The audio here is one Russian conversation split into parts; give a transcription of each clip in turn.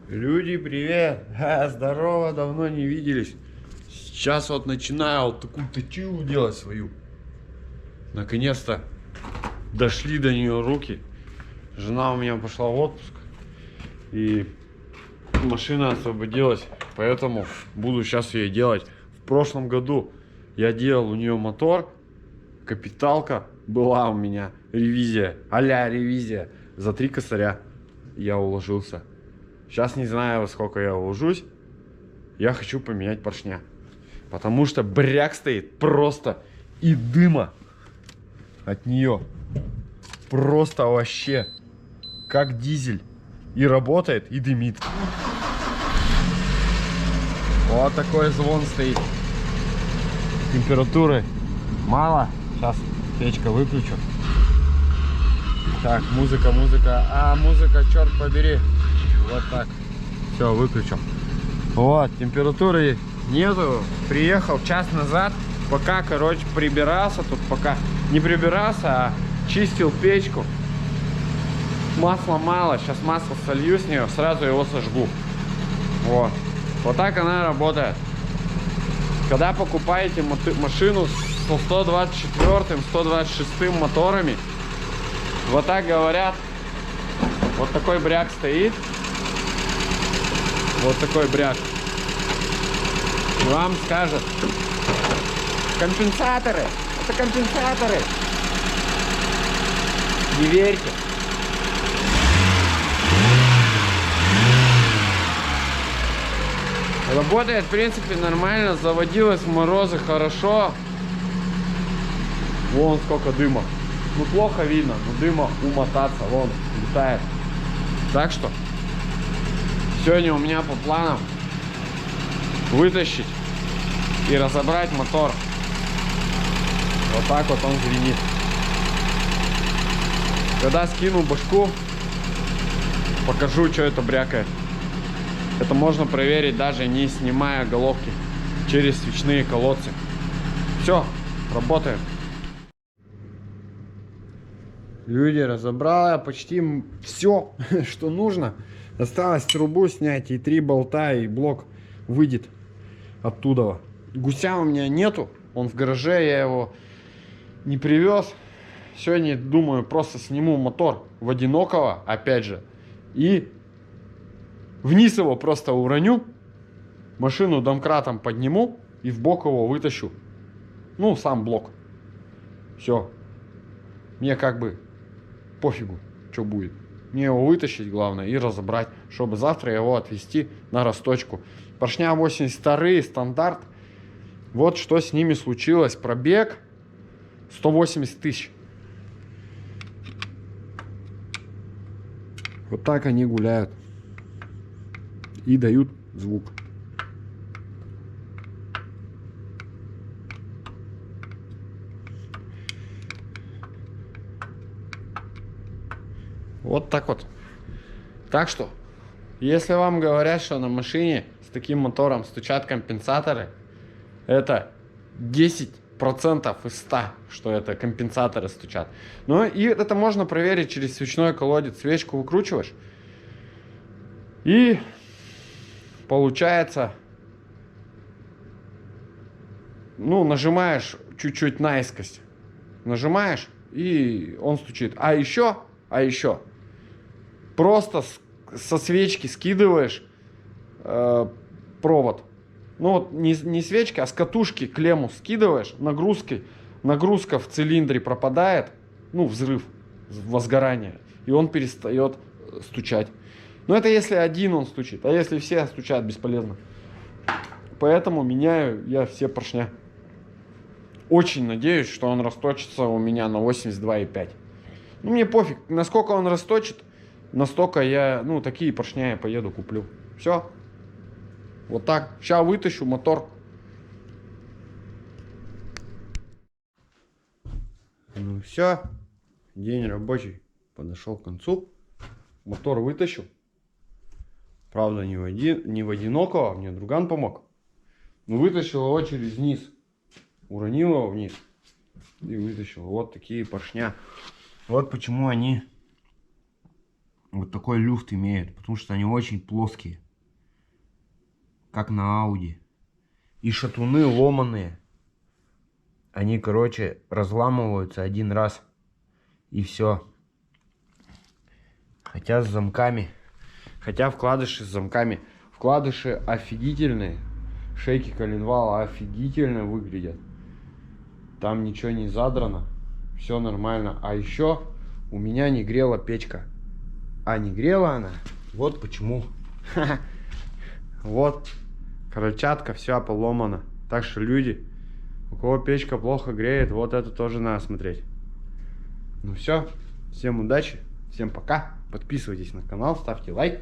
Люди, привет! Здорово, давно не виделись. Сейчас вот начинаю вот такую точилу делать свою. Наконец-то дошли до нее руки. Жена у меня пошла в отпуск. И машина освободилась. Поэтому буду сейчас ее делать. В прошлом году я делал у нее мотор. Капиталка была у меня. Ревизия. А-ля ревизия. За 3 косаря я уложился. Сейчас не знаю, во сколько я уложусь. Я хочу поменять поршня. Потому что бряк стоит просто и дыма от нее. Просто вообще как дизель. И работает, и дымит. Вот такой звон стоит. Температуры мало. Сейчас печка выключу. Так, музыка. А, музыка, черт побери. Вот так. Все, выключил. Вот, температуры нету. Приехал час назад. Пока, короче, прибирался тут. Пока не прибирался, а чистил печку. Масла мало. Сейчас масло солью с нее. Сразу его сожгу. Вот. Вот так она работает. Когда покупаете машину со 124-м, 126-м моторами, вот так говорят. Вот такой бряк стоит. Вот такой бряк. И вам скажет: компенсаторы. Это компенсаторы. Не верьте. Работает, в принципе, нормально. Заводилась в морозы хорошо. Вон сколько дыма. Ну, плохо видно, но дыма умотаться. Вон, летает. Так что сегодня у меня по планам вытащить и разобрать мотор. Вот так вот он звенит. Когда скину башку, покажу, что это брякает. Это можно проверить, даже не снимая головки, через свечные колодцы. Все, работаем. Люди, разобрал я почти все, что нужно. Осталось трубу снять и 3 болта, и блок выйдет оттуда. Гуся у меня нету, он в гараже, я его не привез. Сегодня, думаю, просто сниму мотор в одинокого, опять же, и вниз его просто уроню, машину домкратом подниму и в бок его вытащу. Ну, сам блок. Все. Мне как бы пофигу, что будет. Мне его вытащить, главное, и разобрать, чтобы завтра его отвезти на расточку. Поршня 82 стандарт. Вот что с ними случилось. Пробег 180 тысяч. Вот так они гуляют. И дают звук. Вот так вот. Так что, если вам говорят, что на машине с таким мотором стучат компенсаторы, это 10% из 100, что это компенсаторы стучат. Ну и это можно проверить через свечной колодец. Свечку выкручиваешь. И получается, ну, нажимаешь чуть-чуть наискось. Нажимаешь, и он стучит. А еще просто со свечки скидываешь провод. Ну вот не свечка, а с катушки клемму скидываешь, нагрузка в цилиндре пропадает, ну, взрыв, возгорание, и он перестает стучать. Но это если один он стучит, а если все стучат, бесполезно. Поэтому меняю я все поршня. Очень надеюсь, что он расточится у меня на 82,5. Ну, мне пофиг, насколько он расточит, настолько я, ну, такие поршня я поеду куплю. Все. Вот так. Сейчас вытащу мотор. Ну все. День рабочий подошел к концу. Мотор вытащил. Правда, не в одинокого, мне друган помог. Но вытащил его через низ. Уронил его вниз. И вытащил. Вот такие поршня. Вот почему они вот такой люфт имеют, потому что они очень плоские, как на Ауди. И шатуны ломаные. Они, короче, разламываются один раз. И все. Хотя с замками. Хотя вкладыши с замками. Вкладыши офигительные. Шейки коленвала офигительно выглядят. Там ничего не задрано. Все нормально. А еще у меня не грела печка. А не грела она. Вот почему. Вот. Крыльчатка вся поломана. Так что люди, у кого печка плохо греет, вот это тоже надо смотреть. Ну все. Всем удачи. Всем пока. Подписывайтесь на канал, ставьте лайк.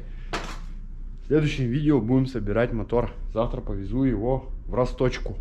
В следующем видео будем собирать мотор. Завтра повезу его в Росточку.